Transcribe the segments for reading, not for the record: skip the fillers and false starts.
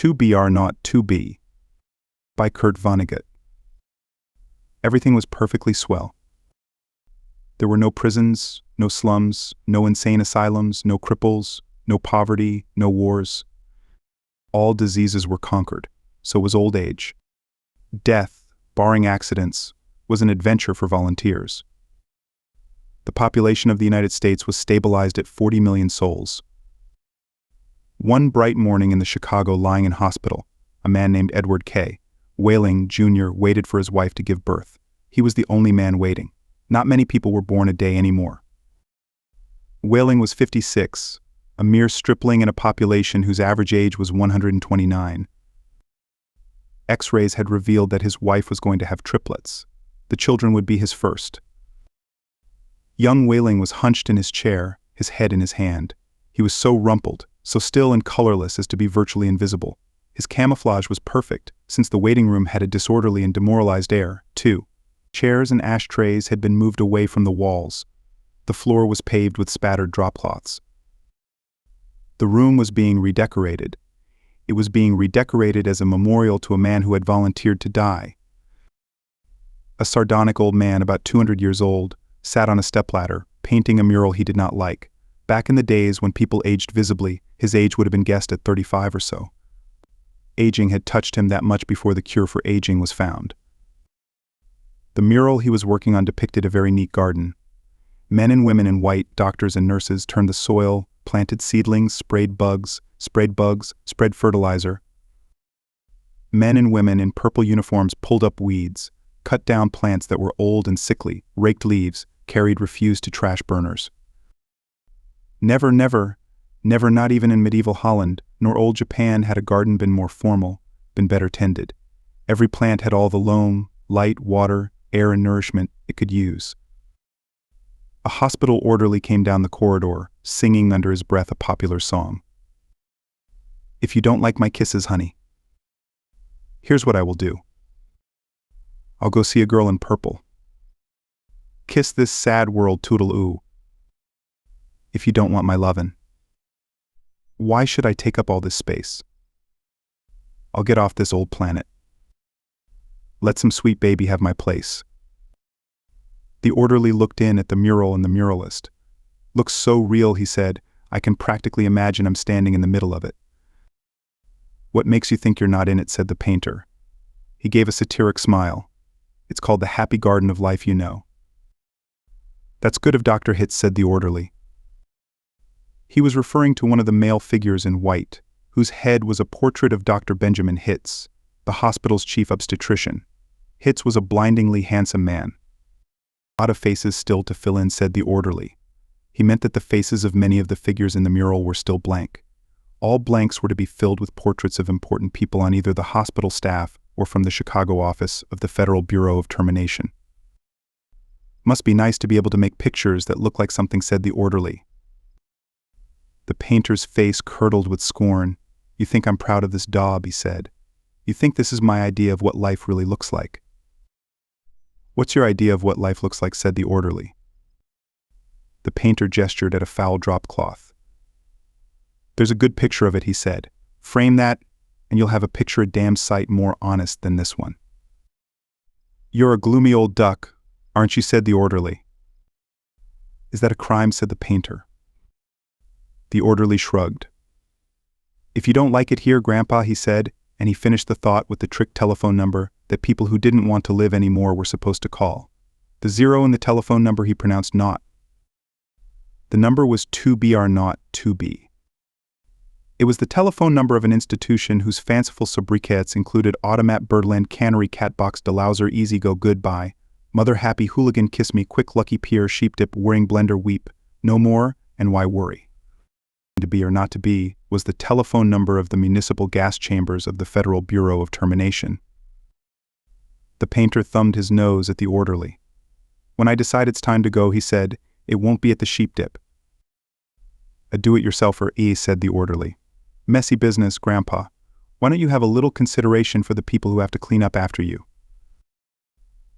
To be are not to be, by Vonnegut. Everything was perfectly swell. There were no prisons, no slums, no insane asylums, no cripples, no poverty, no wars. All diseases were conquered, so was old age. Death, barring accidents, was an adventure for volunteers. The population of the United States was stabilized at 40 million souls. One bright morning in the Chicago lying in hospital, a man named Edward K. Whaling, Jr. waited for his wife to give birth. He was the only man waiting. Not many people were born a day anymore. Whaling was 56, a mere stripling in a population whose average age was 129. X-rays had revealed that his wife was going to have triplets. The children would be his first. Young Whaling was hunched in his chair, his head in his hand. He was so rumpled, so still and colorless as to be virtually invisible. His camouflage was perfect, since the waiting room had a disorderly and demoralized air, too. Chairs and ashtrays had been moved away from the walls. The floor was paved with spattered dropcloths. The room was being redecorated. It was being redecorated as a memorial to a man who had volunteered to die. A sardonic old man, about 200 years old, sat on a stepladder, painting a mural he did not like. Back in the days when people aged visibly, his age would have been guessed at 35 or so. Aging had touched him that much before the cure for aging was found. The mural he was working on depicted a very neat garden. Men and women in white, doctors and nurses, turned the soil, planted seedlings, sprayed bugs, spread fertilizer. Men and women in purple uniforms pulled up weeds, cut down plants that were old and sickly, raked leaves, carried refuse to trash burners. Never, not even in medieval Holland, nor old Japan had a garden been more formal, been better tended. Every plant had all the loam, light, water, air and nourishment it could use. A hospital orderly came down the corridor, singing under his breath a popular song. "If you don't like my kisses, honey, here's what I will do. I'll go see a girl in purple. Kiss this sad world toodle-oo. If you don't want my lovin'. Why should I take up all this space? I'll get off this old planet. Let some sweet baby have my place." The orderly looked in at the mural and the muralist. "Looks so real," he said. "I can practically imagine I'm standing in the middle of it." "What makes you think you're not in it?" said the painter. He gave a satiric smile. "It's called the happy garden of life, you know." "That's good of Dr. Hitz," said the orderly. He was referring to one of the male figures in white, whose head was a portrait of Dr. Benjamin Hitz, the hospital's chief obstetrician. Hitz was a blindingly handsome man. "A lot of faces still to fill in," said the orderly. He meant that the faces of many of the figures in the mural were still blank. All blanks were to be filled with portraits of important people on either the hospital staff or from the Chicago office of the Federal Bureau of Termination. "Must be nice to be able to make pictures that look like something," said the orderly. The painter's face curdled with scorn. "You think I'm proud of this daub," he said. "You think this is my idea of what life really looks like." "What's your idea of what life looks like?" said the orderly. The painter gestured at a foul dropcloth. "There's a good picture of it," he said. "Frame that, and you'll have a picture a damn sight more honest than this one." "You're a gloomy old duck, aren't you?" said the orderly. "Is that a crime?" said the painter. The orderly shrugged. "If you don't like it here, Grandpa," he said, and he finished the thought with the trick telephone number that people who didn't want to live anymore were supposed to call. The 0 in the telephone number he pronounced not. The number was 2B or not 2B. It was the telephone number of an institution whose fanciful sobriquets included Automat Birdland Cannery Catbox Delauser Easy Go Goodbye, Mother Happy Hooligan Kiss Me Quick Lucky Pier Sheepdip Whirring Blender Weep, No More, and Why Worry. To be or not to be was the telephone number of the municipal gas chambers of the Federal Bureau of Termination. The painter thumbed his nose at the orderly. "When I decide it's time to go," he said, "it won't be at the Sheepdip." "A do-it-yourselfer, said the orderly. "Messy business, Grandpa. Why don't you have a little consideration for the people who have to clean up after you?"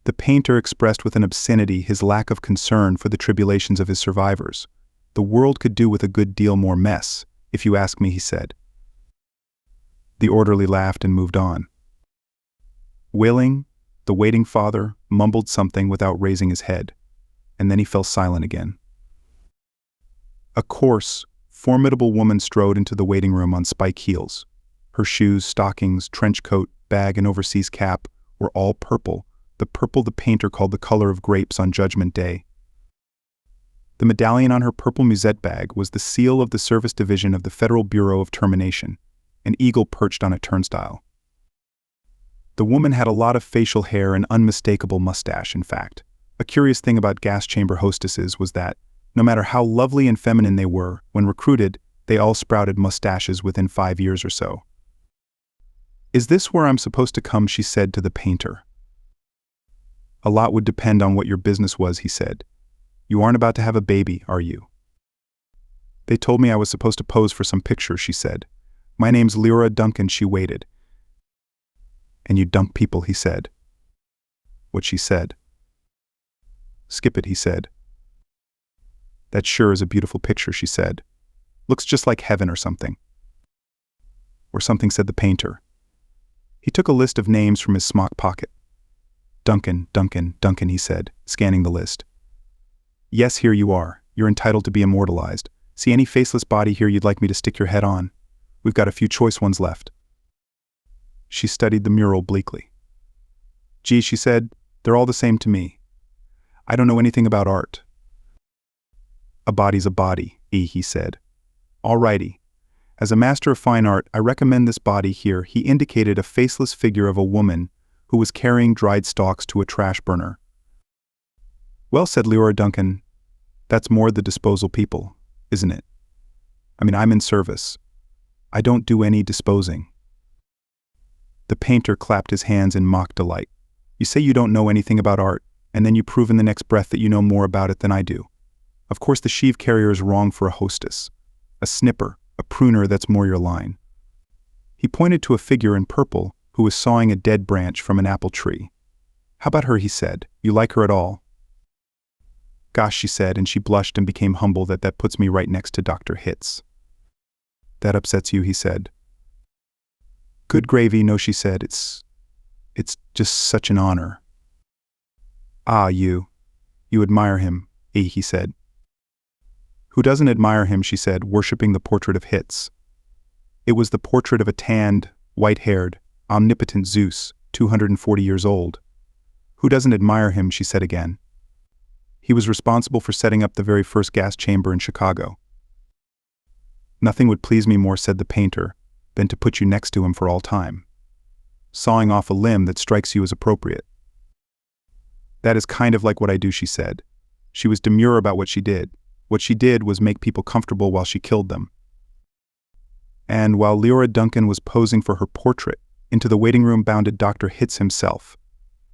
The painter expressed with an obscenity his lack of concern for the tribulations of his survivors. "The world could do with a good deal more mess, if you ask me," he said. The orderly laughed and moved on. Wailing, the waiting father, mumbled something without raising his head, and then he fell silent again. A coarse, formidable woman strode into the waiting room on spike heels. Her shoes, stockings, trench coat, bag, and overseas cap were all purple, the purple the painter called the color of grapes on Judgment Day. The medallion on her purple musette bag was the seal of the Service Division of the Federal Bureau of Termination, an eagle perched on a turnstile. The woman had a lot of facial hair and unmistakable mustache, in fact. A curious thing about gas chamber hostesses was that, no matter how lovely and feminine they were, when recruited, they all sprouted mustaches within 5 years or so. "Is this where I'm supposed to come?" she said to the painter. "A lot would depend on what your business was," he said. "You aren't about to have a baby, are you?" "They told me I was supposed to pose for some pictures," she said. "My name's Lyra Duncan," she waited. "And you dunk people," he said. What she said. "Skip it," he said. "That sure is a beautiful picture," she said. "Looks just like heaven or something." "Or something," said the painter. He took a list of names from his smock pocket. "Duncan, Duncan, Duncan," he said, scanning the list. "Yes, here you are. You're entitled to be immortalized. See any faceless body here you'd like me to stick your head on? We've got a few choice ones left." She studied the mural bleakly. "Gee," she said, "they're all the same to me. I don't know anything about art." "A body's a body," he said. "All righty. As a master of fine art, I recommend this body here." He indicated a faceless figure of a woman who was carrying dried stalks to a trash burner. "Well," said Lyra Duncan, "that's more the disposal people, isn't it? I mean, I'm in service. I don't do any disposing." The painter clapped his hands in mock delight. "You say you don't know anything about art, and then you prove in the next breath that you know more about it than I do. Of course the sheave carrier is wrong for a hostess. A snipper, a pruner, that's more your line." He pointed to a figure in purple who was sawing a dead branch from an apple tree. "How about her?" he said. "You like her at all?" "Gosh," she said, and she blushed and became humble. That puts me right next to Dr. Hitz." "That upsets you," he said. "Good gravy, no," she said. It's just such an honor." "Ah, you admire him," he said. "Who doesn't admire him?" she said, worshipping the portrait of Hitz. It was the portrait of a tanned, white-haired, omnipotent Zeus, 240 years old. "Who doesn't admire him?" she said again. "He was responsible for setting up the very first gas chamber in Chicago." "Nothing would please me more," said the painter, "than to put you next to him for all time. Sawing off a limb that strikes you as appropriate." "That is kind of like what I do," she said. She was demure about what she did. What she did was make people comfortable while she killed them. And while Lyra Duncan was posing for her portrait, into the waiting room bounded Dr. Hitz himself.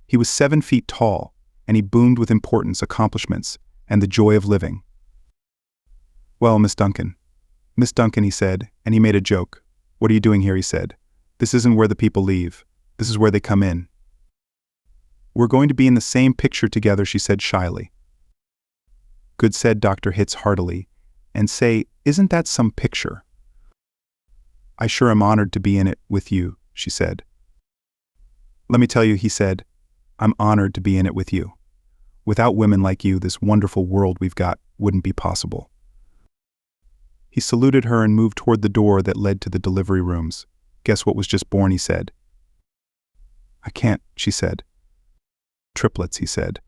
He was 7 feet tall, and he boomed with importance, accomplishments, and the joy of living. "Well, Miss Duncan," he said, and he made a joke. "What are you doing here?" he said. "This isn't where the people leave. This is where they come in." "We're going to be in the same picture together," she said shyly. "Good," said Dr. Hitz heartily. "And say, isn't that some picture?" "I sure am honored to be in it with you," she said. "Let me tell you," he said, "I'm honored to be in it with you. Without women like you, this wonderful world we've got wouldn't be possible." He saluted her and moved toward the door that led to the delivery rooms. "Guess what was just born?" he said. "I can't," she said. "Triplets," he said.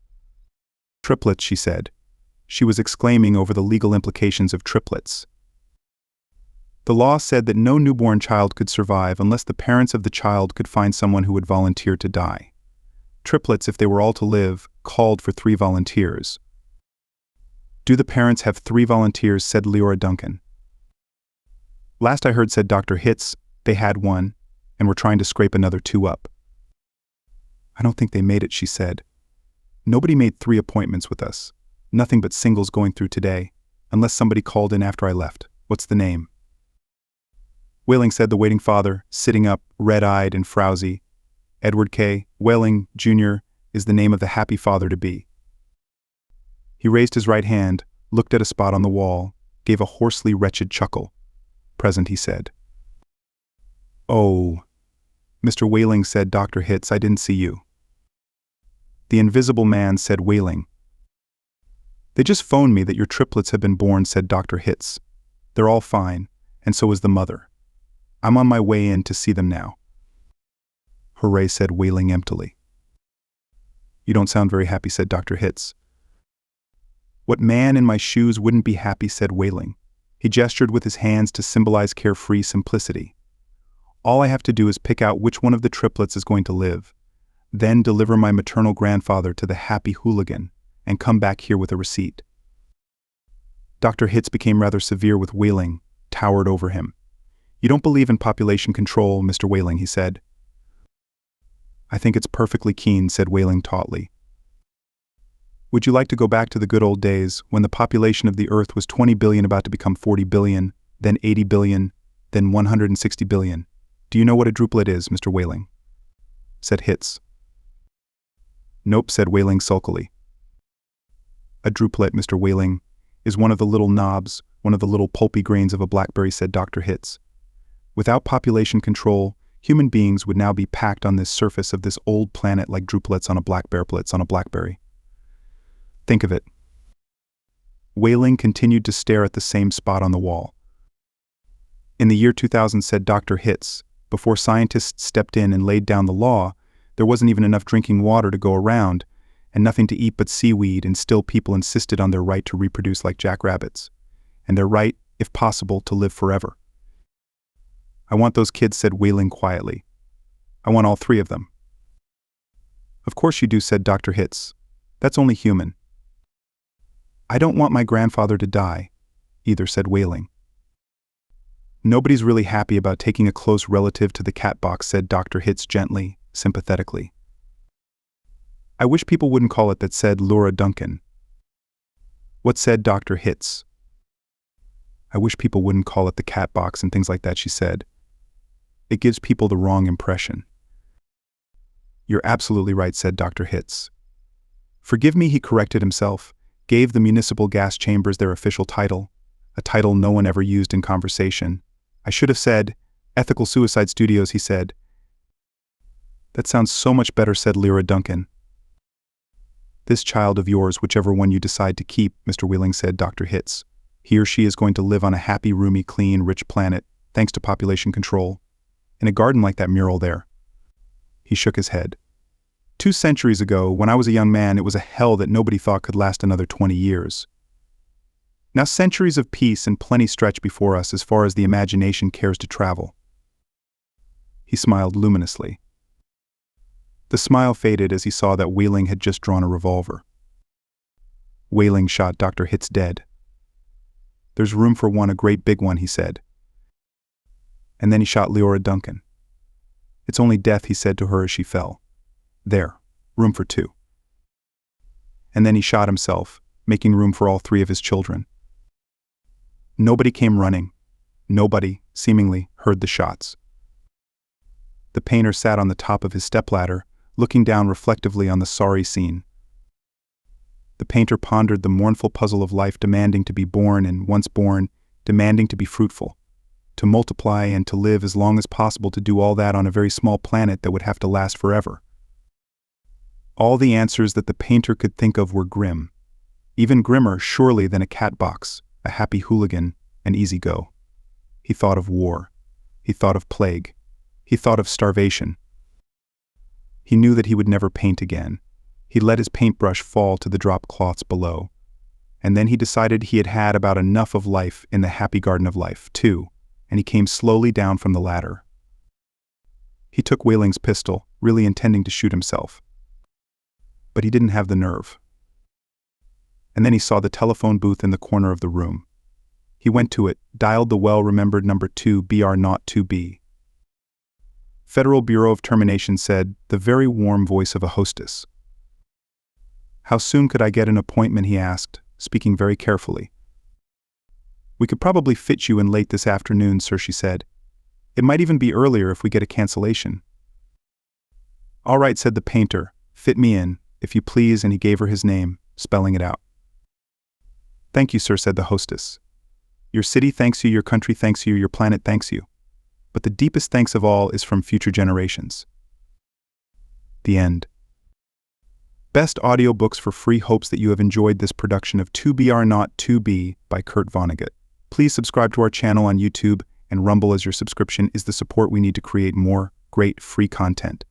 "Triplets," she said. She was exclaiming over the legal implications of triplets. The law said that no newborn child could survive unless the parents of the child could find someone who would volunteer to die. Triplets, if they were all to live, called for 3 volunteers. "Do the parents have 3 volunteers?" said Lyra Duncan. "Last I heard," said Dr. Hitz, "they had 1, and were trying to scrape another 2 up." "I don't think they made it," she said. "Nobody made 3 appointments with us. Nothing but singles going through today, unless somebody called in after I left. What's the name?" "Whaling," said the waiting father, sitting up, red-eyed and frowsy. "Edward K. Whaling, Jr. is the name of the happy father-to-be." He raised his right hand, looked at a spot on the wall, gave a hoarsely wretched chuckle. "Present," he said. Oh, Mr. Whaling, said Dr. Hitz, I didn't see you. The invisible man said, Whaling. They just phoned me that your triplets have been born, said Dr. Hitz. They're all fine, and so is the mother. I'm on my way in to see them now. Hooray, said Whaling emptily. You don't sound very happy, said Dr. Hitz. What man in my shoes wouldn't be happy, said Whaling. He gestured with his hands to symbolize carefree simplicity. All I have to do is pick out which one of the triplets is going to live, then deliver my maternal grandfather to the happy hooligan, and come back here with a receipt. Dr. Hitz became rather severe with Whaling, towered over him. You don't believe in population control, Mr. Whaling, he said. I think it's perfectly keen, said Whaling tautly. Would you like to go back to the good old days when the population of the Earth was 20 billion about to become 40 billion, then 80 billion, then 160 billion? Do you know what a druplet is, Mr. Whaling? Said Hitz. Nope, said Whaling sulkily. A druplet, Mr. Whaling, is one of the little knobs, one of the little pulpy grains of a blackberry, said Dr. Hitz. Without population control, human beings would now be packed on this surface of this old planet like druplets on a blackberry. Think of it. Whaling continued to stare at the same spot on the wall. In the year 2000, said Dr. Hitz, before scientists stepped in and laid down the law, there wasn't even enough drinking water to go around, and nothing to eat but seaweed, and still people insisted on their right to reproduce like jackrabbits, and their right, if possible, to live forever. I want those kids, said Whaling quietly. I want all three of them. Of course you do, said Dr. Hitz. That's only human. I don't want my grandfather to die, either, said Whaling. Nobody's really happy about taking a close relative to the cat box, said Dr. Hitz gently, sympathetically. I wish people wouldn't call it that, said Laura Duncan. What, said Dr. Hitz? I wish people wouldn't call it the cat box and things like that, she said. It gives people the wrong impression. You're absolutely right, said Dr. Hitz. Forgive me, he corrected himself, gave the municipal gas chambers their official title, a title no one ever used in conversation. I should have said, Ethical Suicide Studios, he said. That sounds so much better, said Lyra Duncan. This child of yours, whichever one you decide to keep, Mr. Whaling, said Dr. Hitz. He or she is going to live on a happy, roomy, clean, rich planet, thanks to population control. In a garden like that mural there. He shook his head. 2 centuries ago, when I was a young man, it was a hell that nobody thought could last another 20 years. Now centuries of peace and plenty stretch before us as far as the imagination cares to travel. He smiled luminously. The smile faded as he saw that Whaling had just drawn a revolver. Whaling shot Dr. Hitz dead. There's room for one, a great big one, he said. And then he shot Leora Duncan. It's only death, he said to her as she fell. There, room for 2. And then he shot himself, making room for all 3 of his children. Nobody came running. Nobody, seemingly, heard the shots. The painter sat on the top of his stepladder, looking down reflectively on the sorry scene. The painter pondered the mournful puzzle of life, demanding to be born and, once born, demanding to be fruitful, to multiply and to live as long as possible, to do all that on a very small planet that would have to last forever. All the answers that the painter could think of were grim, even grimmer, surely, than a cat box, a happy hooligan, and easy go. He thought of war. He thought of plague. He thought of starvation. He knew that he would never paint again. He let his paintbrush fall to the drop cloths below. And then he decided he had had about enough of life in the happy garden of life, too, and he came slowly down from the ladder. He took Whaling's pistol, really intending to shoot himself. But he didn't have the nerve. And then he saw the telephone booth in the corner of the room. He went to it, dialed the well-remembered number 2BR02B. Federal Bureau of Termination, said the very warm voice of a hostess. How soon could I get an appointment, he asked, speaking very carefully. We could probably fit you in late this afternoon, sir, she said. It might even be earlier if we get a cancellation. All right, said the painter, fit me in, if you please, and he gave her his name, spelling it out. Thank you, sir, said the hostess. Your city thanks you, your country thanks you, your planet thanks you. but the deepest thanks of all is from future generations. The end. Best audiobooks for free. Hopes that you have enjoyed this production of To Be or Not To Be by Kurt Vonnegut. Please subscribe to our channel on YouTube and Rumble, as your subscription is the support we need to create more great free content.